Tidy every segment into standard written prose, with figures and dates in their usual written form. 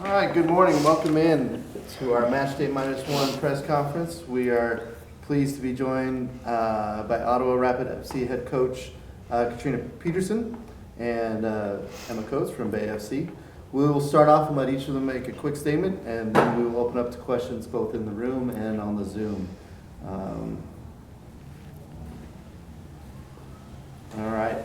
All right, good morning. Welcome in to our Match Day -1 press conference. We are pleased to be joined by Ottawa Rapid FC head coach Katrine Pedersen and Emma Coates from Bay FC. We will start off and let each of them make a quick statement, and then we will open up to questions both in the room and on the Zoom. All right.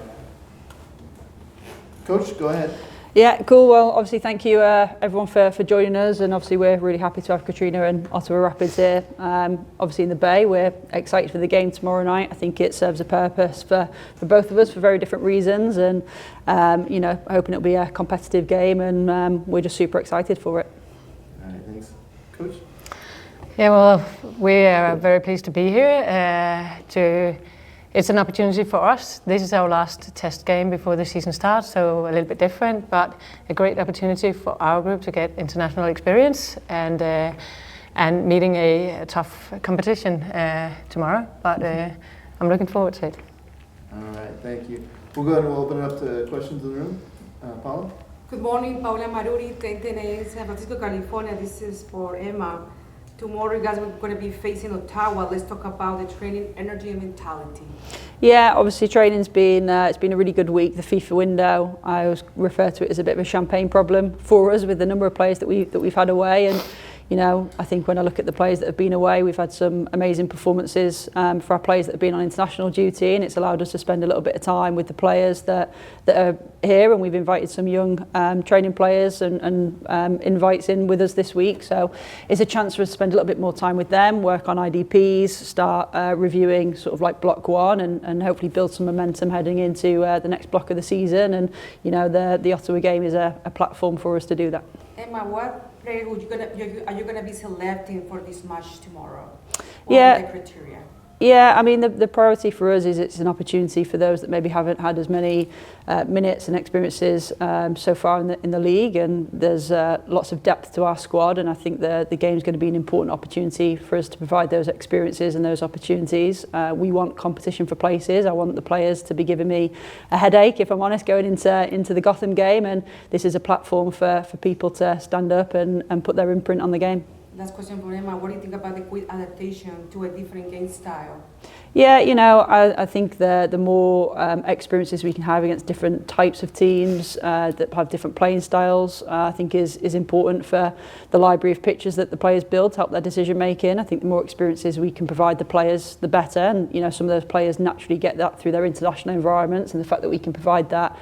Coach, go ahead. Yeah, cool. Well, obviously, thank you everyone for joining us, and obviously we're really happy to have Katrine and Ottawa Rapids here. Obviously in the Bay, we're excited for the game tomorrow night. I think it serves a purpose for both of us for very different reasons, and hoping it'll be a competitive game, and we're just super excited for it. All right, thanks. Coach? Yeah, well, we are very pleased to be here. It's an opportunity for us. This is our last test game before the season starts, so a little bit different, but a great opportunity for our group to get international experience and meeting a tough competition tomorrow. But I'm looking forward to it. All right, thank you. We'll go ahead and we'll open it up to questions in the room. Paula? Good morning, Paula Maruri, 1010A, San Francisco, California. This is for Emma. Tomorrow, you guys are going to be facing Ottawa. Let's talk about the training, energy, and mentality. Yeah, obviously training's been it's been a really good week. The FIFA window, I always refer to it as a bit of a champagne problem for us with the number of players that we've had away. And I think when I look at the players that have been away, we've had some amazing performances for our players that have been on international duty, and it's allowed us to spend a little bit of time with the players that are here, and we've invited some young training players and invites in with us this week. So it's a chance for us to spend a little bit more time with them, work on IDPs, start reviewing sort of like block one, and hopefully build some momentum heading into the next block of the season. And the Ottawa game is a platform for us to do that. Emma, what player are you gonna be selecting for this match tomorrow? What Yeah. are the criteria? Yeah, I mean, the priority for us is it's an opportunity for those that maybe haven't had as many minutes and experiences so far in the league, and there's lots of depth to our squad, and I think the game's going to be an important opportunity for us to provide those experiences and those opportunities. We want competition for places. I want the players to be giving me a headache, if I'm honest, going into the Gotham game, and this is a platform for people to stand up and put their imprint on the game. Last question for Emma. What do you think about the quick adaptation to a different game style? Yeah, I think the more experiences we can have against different types of teams that have different playing styles, I think is important for the library of pitches that the players build to help their decision making. I think the more experiences we can provide the players, the better. And some of those players naturally get that through their international environments, and the fact that we can provide that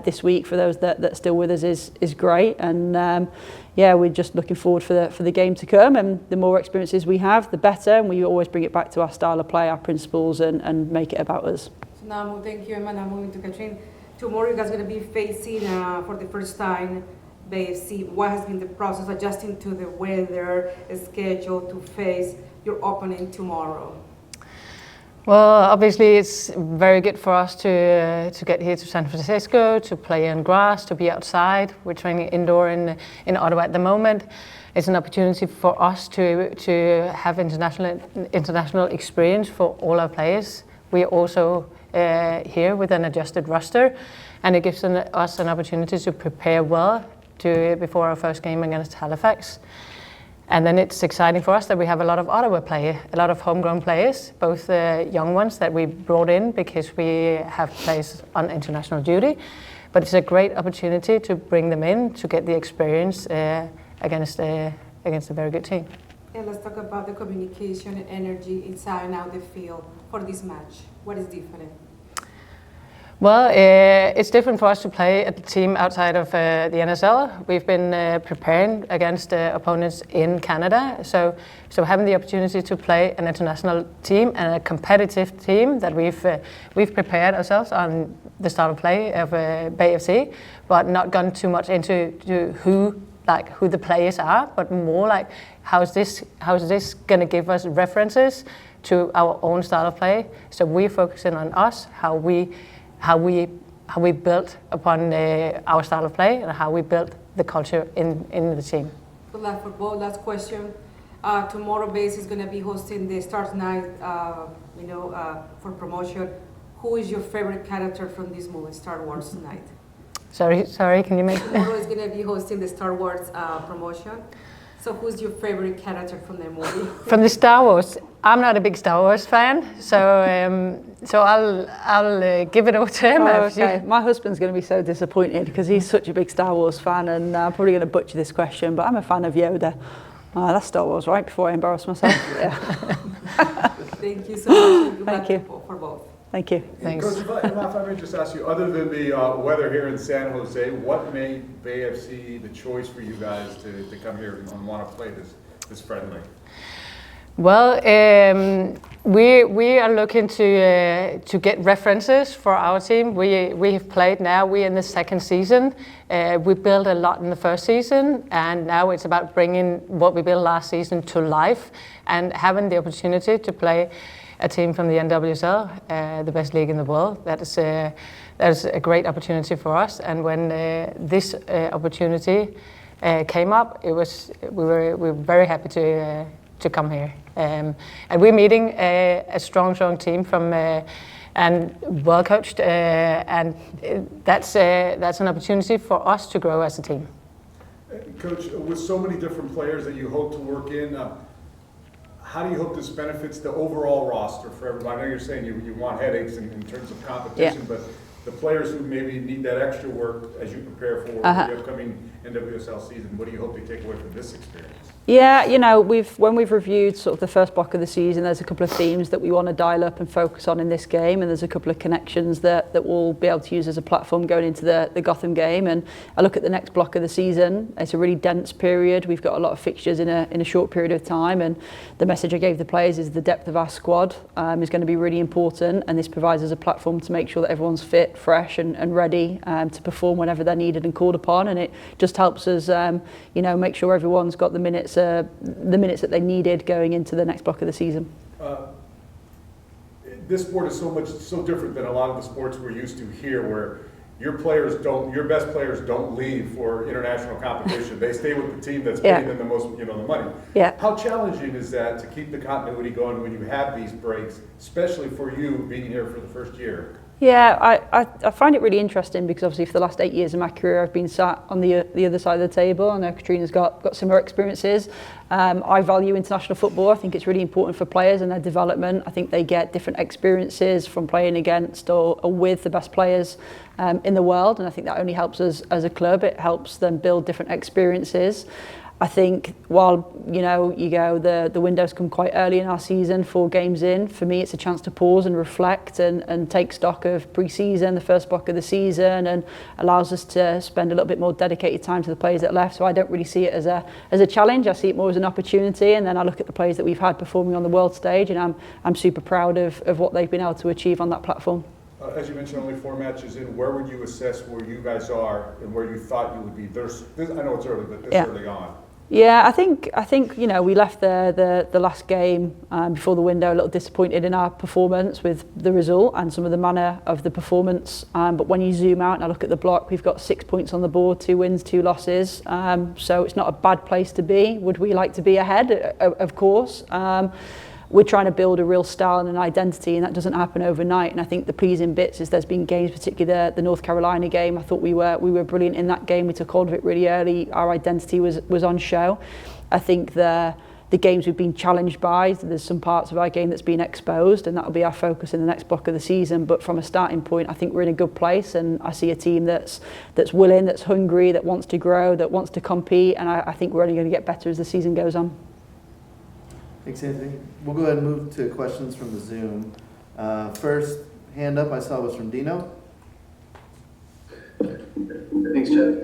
this week for those that are still with us is great. And we're just looking forward for the game to come, and the more experiences we have, the better, and we always bring it back to our style of play, our principles, and make it about us. So now, thank you, Emma. Now moving to Katrine. Tomorrow, you guys are going to be facing, for the first time, Bay FC. What has been the process adjusting to the weather, schedule to face your opponent tomorrow? Well, obviously it's very good for us to get here to San Francisco, to play on grass, to be outside. We're training indoor in Ottawa at the moment. It's an opportunity for us to have international experience for all our players. We are also here with an adjusted roster, and it gives us an opportunity to prepare well before our first game against Halifax. And then it's exciting for us that we have a lot of Ottawa players, a lot of homegrown players, both young ones that we brought in because we have players on international duty. But it's a great opportunity to bring them in to get the experience against a very good team. And let's talk about the communication and energy inside and out the field for this match. What is different? Well, it's different for us to play a team outside of the NSL. We've been preparing against opponents in Canada, so having the opportunity to play an international team and a competitive team that we've prepared ourselves on the style of play of Bay FC, but not gone too much into who the players are, but more like how is this going to give us references to our own style of play. So we're focusing on us, how we built upon our style of play, and how we built the culture in the team. Good luck for both. Last question. Tomorrow, Base is going to be hosting the Stars Night, for promotion. Who is your favorite character from this movie, Star Wars Night? Sorry, can you make... Tomorrow is going to be hosting the Star Wars promotion. So who's your favorite character from the movie? From the Star Wars, I'm not a big Star Wars fan, so I'll give it over to him. Oh, okay. My husband's going to be so disappointed because he's such a big Star Wars fan, and I'm probably going to butcher this question, but I'm a fan of Yoda. That's Star Wars, right? Before I embarrass myself. Yeah. Thank you so much. And Thank you. For both. Thank you. Thanks. Coach, if I may just ask you, other than the weather here in San Jose, what made Bay FC the choice for you guys to come here and want to play this friendly? Well, we are looking to get references for our team. We have played now. We're in the second season. We built a lot in the first season, and now it's about bringing what we built last season to life and having the opportunity to play a team from the NWSL, the best league in the world. That is a great opportunity for us. And when this opportunity came up, we were very happy to come here. And we're meeting a strong team from and well coached, and that's an opportunity for us to grow as a team. Coach, with so many different players that you hope to work in, how do you hope this benefits the overall roster for everybody? I know you're saying you want headaches in terms of competition, but the players who maybe need that extra work as you prepare for the upcoming NWSL season, what do you hope they take away from this experience? Yeah, when we've reviewed sort of the first block of the season, there's a couple of themes that we want to dial up and focus on in this game, and there's a couple of connections that we'll be able to use as a platform going into the Gotham game. And I look at the next block of the season, it's a really dense period. We've got a lot of fixtures in a short period of time, and the message I gave the players is the depth of our squad is going to be really important, and this provides us a platform to make sure that everyone's fit, fresh and ready to perform whenever they're needed and called upon. And it just helps us make sure everyone's got the minutes that they needed going into the next block of the season. This sport is so different than a lot of the sports we're used to here, where your best players don't leave for international competition. They stay with the team that's paying them the most, the money. Yeah. How challenging is that to keep the continuity going when you have these breaks, especially for you being here for the first year? Yeah, I find it really interesting because obviously for the last 8 years of my career I've been sat on the other side of the table. I know Katrina's got similar experiences. I value international football. I think it's really important for players and their development. I think they get different experiences from playing against or with the best players in the world, and I think that only helps us as a club. It helps them build different experiences. I think while the windows come quite early in our season, 4 games in, for me it's a chance to pause and reflect and take stock of pre-season, the first block of the season, and allows us to spend a little bit more dedicated time to the players that left. So I don't really see it as a challenge. I see it more as an opportunity, and then I look at the players that we've had performing on the world stage, and I'm super proud of what they've been able to achieve on that platform. As you mentioned, only 4 matches in. Where would you assess where you guys are and where you thought you would be? I know it's early, but this early on. Yeah, I think we left the last game before the window a little disappointed in our performance with the result and some of the manner of the performance. But when you zoom out and I look at the block, we've got 6 points on the board, 2 wins, 2 losses. So it's not a bad place to be. Would we like to be ahead? Of course. We're trying to build a real style and an identity, and that doesn't happen overnight. And I think the pleasing bits is there's been games, particularly the North Carolina game. I thought we were brilliant in that game. We took hold of it really early. Our identity was on show. I think the games we've been challenged by, there's some parts of our game that's been exposed, and that'll be our focus in the next block of the season. But from a starting point, I think we're in a good place, and I see a team that's willing, that's hungry, that wants to grow, that wants to compete, and I think we're only going to get better as the season goes on. Thanks, Anthony. We'll go ahead and move to questions from the Zoom. First hand up I saw was from Dino. Thanks, Jeff.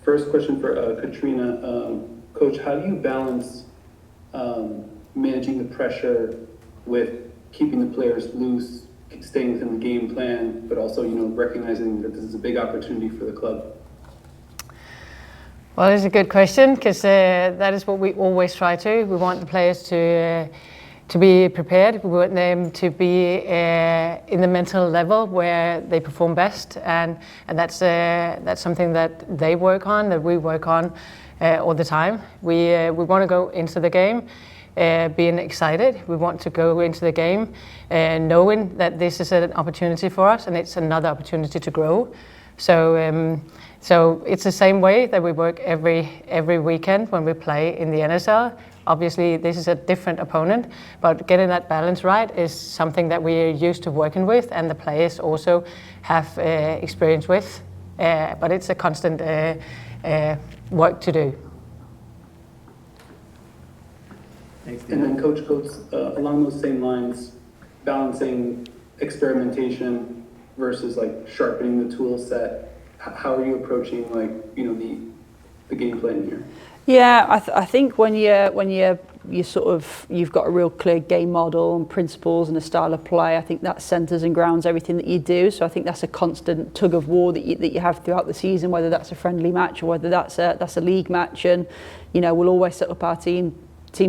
First question for Katrina. Coach, how do you balance managing the pressure with keeping the players loose, staying within the game plan, but also, recognizing that this is a big opportunity for the club? Well, it's a good question because that is what we always try to. We want the players to be prepared. We want them to be in the mental level where they perform best, and that's something that they work on, that we work on all the time. We want to go into the game being excited. We want to go into the game knowing that this is an opportunity for us, and it's another opportunity to grow. So it's the same way that we work every weekend when we play in the NSL. Obviously, this is a different opponent, but getting that balance right is something that we are used to working with, and the players also have experience with. But it's a constant work to do. Thanks, And then Coach Coates, along those same lines, balancing experimentation versus like sharpening the tool set. How are you approaching the game plan here? Yeah, I think when you sort of, you've got a real clear game model and principles and a style of play, I think that centres and grounds everything that you do. So I think that's a constant tug of war that you have throughout the season, whether that's a friendly match or whether that's a league match. And we'll always set up our team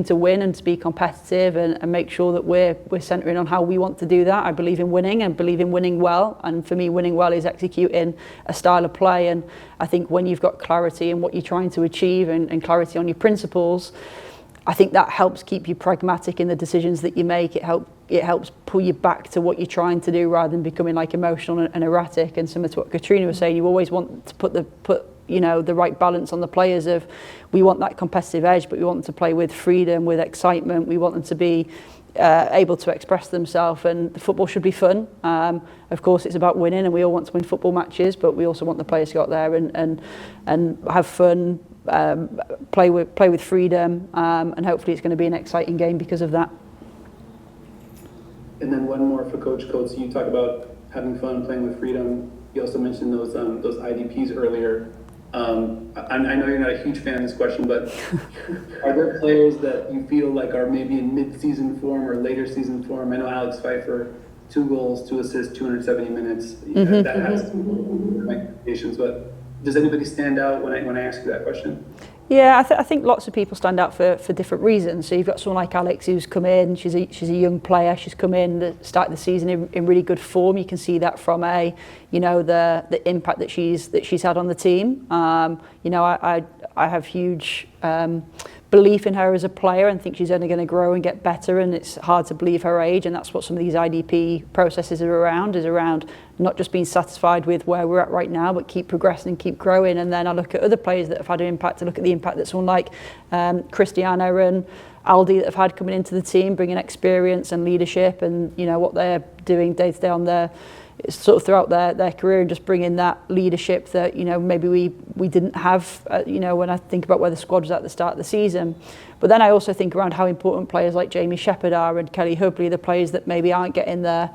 to win and to be competitive and make sure that we're centering on how we want to do that. I believe in winning and believe in winning well, and for me winning well is executing a style of play. And I think when you've got clarity in what you're trying to achieve and clarity on your principles, I think that helps keep you pragmatic in the decisions that you make. It helps pull you back to what you're trying to do rather than becoming like emotional and erratic. And similar to what Katrine was saying, you always want to put the right balance on the players of, we want that competitive edge, but we want them to play with freedom, with excitement. We want them to be able to express themselves, and the football should be fun. Of course, it's about winning, and we all want to win football matches, but we also want the players to go out there and have fun, play with freedom, and hopefully it's going to be an exciting game because of that. And then one more for Coach Coates. You talk about having fun, playing with freedom. You also mentioned those IDPs earlier. I know you're not a huge fan of this question, but are there players that you feel like are maybe in mid-season form or later season form? I know Alex Pfeiffer, 2 goals, 2 assists, 270 minutes. That has my expectations, but does anybody stand out when I ask you that question? Yeah, I think lots of people stand out for different reasons. So you've got someone like Alex who's come in. She's a young player. She's come in the start of the season in really good form. You can see that from the impact that she's had on the team. I have huge belief in her as a player and think she's only going to grow and get better, and it's hard to believe her age, and that's what some of these IDP processes are around not just being satisfied with where we're at right now, but keep progressing and keep growing. And then I look at other players that have had an impact. I look at the impact that someone like Christiana and Aldi that have had coming into the team, bringing experience and leadership, and what they're doing day to day on their sort of throughout their career, and just bringing that leadership that maybe we didn't have when I think about where the squad was at the start of the season. But then I also think around how important players like Jamie Shepherd are and Kelly Hubley, the players that maybe aren't getting the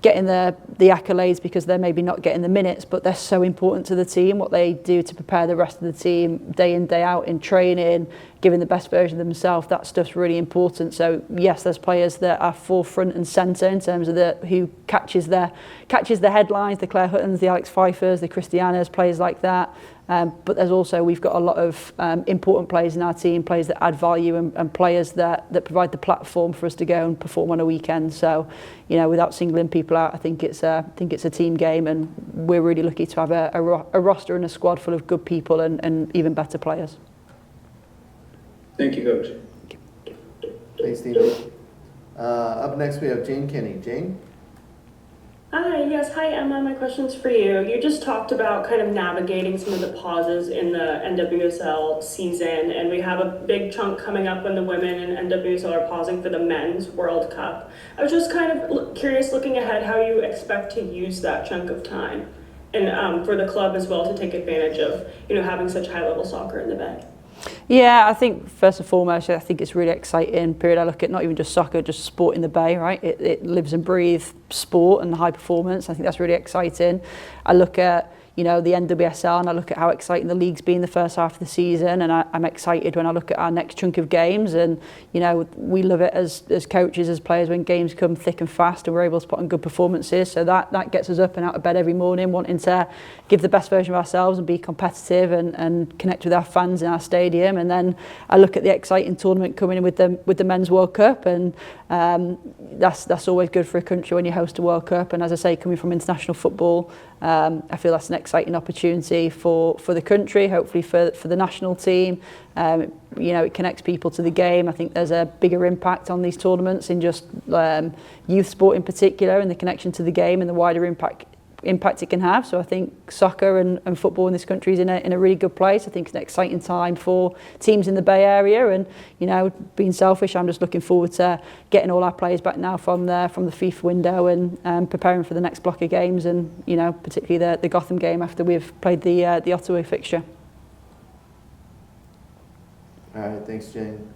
accolades because they're maybe not getting the minutes, but they're so important to the team. What they do to prepare the rest of the team day in, day out in training, giving the best version of themselves, that stuff's really important. So yes, there's players that are forefront and centre in terms of who catches the headlines, the Claire Huttons, the Alex Pfeiffers, the Christianas, players like that. But there's also, we've got a lot of important players in our team, players that add value and players that provide the platform for us to go and perform on a weekend. So, without singling people out, I think it's a team game, and we're really lucky to have a roster and a squad full of good people and even better players. Thank you, Coach. Thanks, Steve. Up next, we have Jane Kenny. Jane? Hi, yes, hi Emma, my question's for you. You just talked about kind of navigating some of the pauses in the NWSL season, and we have a big chunk coming up when the women in NWSL are pausing for the Men's World Cup. I was just kind of curious, looking ahead, how you expect to use that chunk of time, and for the club as well to take advantage of, having such high-level soccer in the Bay. Yeah, I think first and foremost, I think it's a really exciting period. I look at not even just soccer, just sport in the Bay, right? It lives and breathes sport and high performance. I think that's really exciting. I look at the NWSL, and I look at how exciting the league's been the first half of the season, and I'm excited when I look at our next chunk of games. And we love it as coaches, as players, when games come thick and fast and we're able to put on good performances. So that gets us up and out of bed every morning, wanting to give the best version of ourselves and be competitive and connect with our fans in our stadium. And then I look at the exciting tournament coming in with the Men's World Cup, and that's always good for a country when you host a World Cup. And as I say, coming from international football, I feel that's an exciting opportunity for the country, hopefully for the national team. It connects people to the game. I think there's a bigger impact on these tournaments in just youth sport in particular, and the connection to the game and the wider impact impact it can have. So I think soccer and football in this country is in a really good place. I think it's an exciting time for teams in the Bay Area, and being selfish, I'm just looking forward to getting all our players back now from the FIFA window and preparing for the next block of games, and particularly the Gotham game after we've played the Ottawa fixture. All right, thanks, Jane.